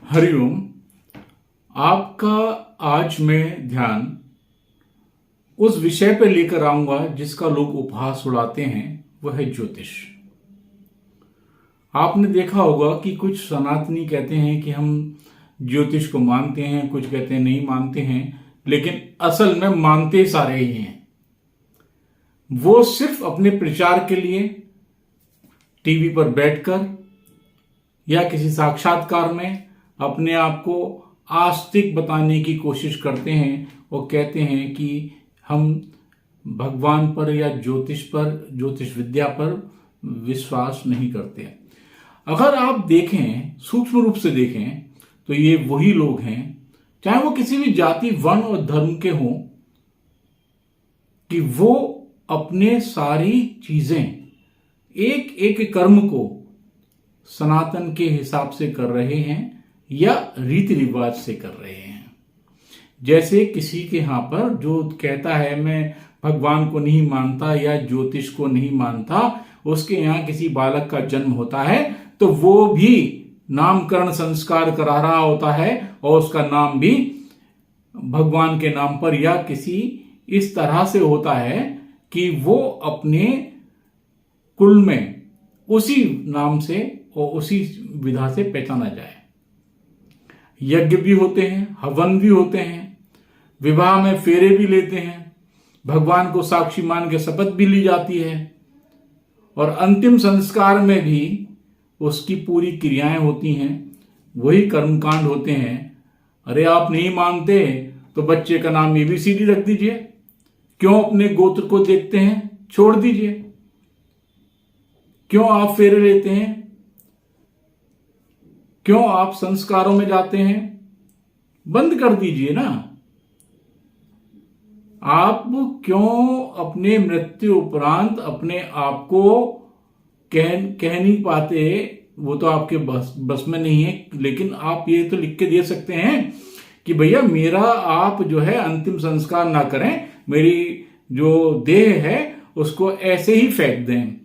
हरिओम। आपका आज मैं ध्यान उस विषय पर लेकर आऊंगा जिसका लोग उपहास उड़ाते हैं, वह है ज्योतिष। आपने देखा होगा कि कुछ सनातनी कहते हैं कि हम ज्योतिष को मानते हैं, कुछ कहते हैं नहीं मानते हैं, लेकिन असल में मानते सारे ही हैं। वो सिर्फ अपने प्रचार के लिए टीवी पर बैठकर या किसी साक्षात्कार में अपने आप को आस्तिक बताने की कोशिश करते हैं और कहते हैं कि हम भगवान पर या ज्योतिष विद्या पर विश्वास नहीं करते। अगर आप देखें, सूक्ष्म रूप से देखें, तो ये वही लोग हैं, चाहे वो किसी भी जाति, वर्ण और धर्म के हों, कि वो अपने सारी चीजें, एक एक कर्म को सनातन के हिसाब से कर रहे हैं या रीति रिवाज से कर रहे हैं। जैसे किसी के यहां पर जो कहता है मैं भगवान को नहीं मानता या ज्योतिष को नहीं मानता, उसके यहां किसी बालक का जन्म होता है तो वो भी नामकरण संस्कार करा रहा होता है और उसका नाम भी भगवान के नाम पर या किसी इस तरह से होता है कि वो अपने कुल में उसी नाम से और उसी विधा से पहचाना जाए। यज्ञ भी होते हैं, हवन भी होते हैं, विवाह में फेरे भी लेते हैं, भगवान को साक्षी मान के शपथ भी ली जाती है और अंतिम संस्कार में भी उसकी पूरी क्रियाएं होती हैं, वही कर्मकांड होते हैं। अरे आप नहीं मानते तो बच्चे का नाम ABCD रख दीजिए, क्यों अपने गोत्र को देखते हैं, छोड़ दीजिए। क्यों आप फेरे लेते हैं, क्यों आप संस्कारों में जाते हैं, बंद कर दीजिए ना। आप क्यों अपने मृत्यु उपरांत अपने आप को कह नहीं पाते, वो तो आपके बस में नहीं है, लेकिन आप ये तो लिख के दे सकते हैं कि भैया मेरा आप जो है अंतिम संस्कार ना करें, मेरी जो देह है उसको ऐसे ही फेंक दें,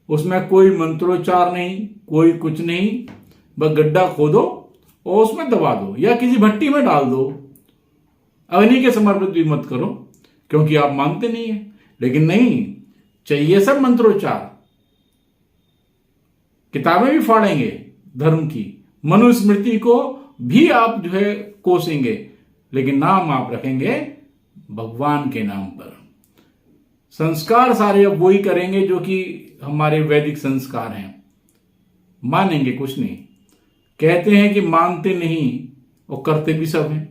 उसमें कोई मंत्रोच्चार नहीं, कोई कुछ नहीं, बस गड्ढा खोदो और उसमें दबा दो या किसी भट्टी में डाल दो। अग्नि के समर्पित भी मत करो, क्योंकि आप मानते नहीं है। लेकिन नहीं चाहिए सब मंत्रोच्चार, किताबें भी फाड़ेंगे धर्म की, मनुस्मृति को भी आप जो है कोसेंगे, लेकिन नाम आप रखेंगे भगवान के नाम पर। संस्कार सारे अब वही करेंगे जो कि हमारे वैदिक संस्कार हैं, मानेंगे कुछ नहीं। कहते हैं कि मानते नहीं और करते भी सब हैं।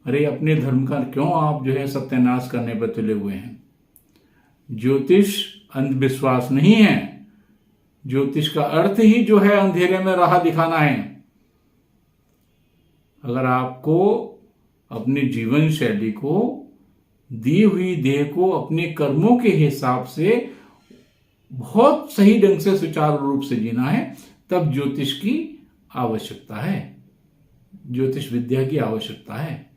अरे अपने धर्म का क्यों आप जो है सत्यानाश करने पर तुले हुए हैं। ज्योतिष अंधविश्वास नहीं है। ज्योतिष का अर्थ ही जो है अंधेरे में राह दिखाना है। अगर आपको अपनी जीवन शैली को, दी हुई देह को अपने कर्मों के हिसाब से बहुत सही ढंग से सुचारू रूप से जीना है, तब ज्योतिष की आवश्यकता है, ज्योतिष विद्या की आवश्यकता है,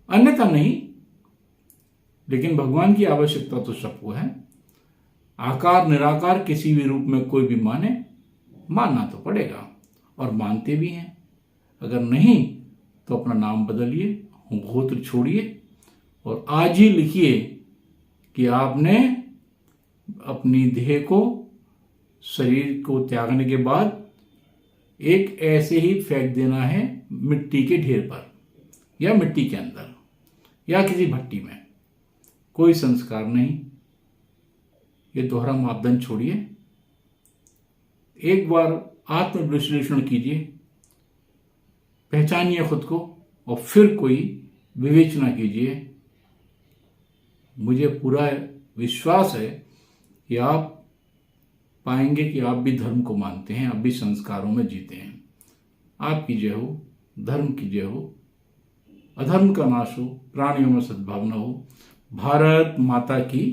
अन्यथा नहीं। लेकिन भगवान की आवश्यकता तो सबको है। आकार निराकार किसी भी रूप में कोई भी माने, मानना तो पड़ेगा और मानते भी हैं। अगर नहीं तो अपना नाम बदलिए, गोत्र छोड़िए और आज ही लिखिए कि आपने अपनी देह को, शरीर को त्यागने के बाद एक ऐसे ही फेंक देना है मिट्टी के ढेर पर या मिट्टी के अंदर या किसी भट्टी में। कोई संस्कार नहीं। ये दोहरा मापदंड छोड़िए, एक बार आत्मविश्लेषण कीजिए, पहचानिए खुद को और फिर कोई विवेचना कीजिए। मुझे पूरा विश्वास है कि आप पाएंगे कि आप भी धर्म को मानते हैं, आप भी संस्कारों में जीते हैं। आपकी जय हो, धर्म की जय हो, अधर्म का नाश हो, प्राणियों में सद्भावना हो। भारत माता की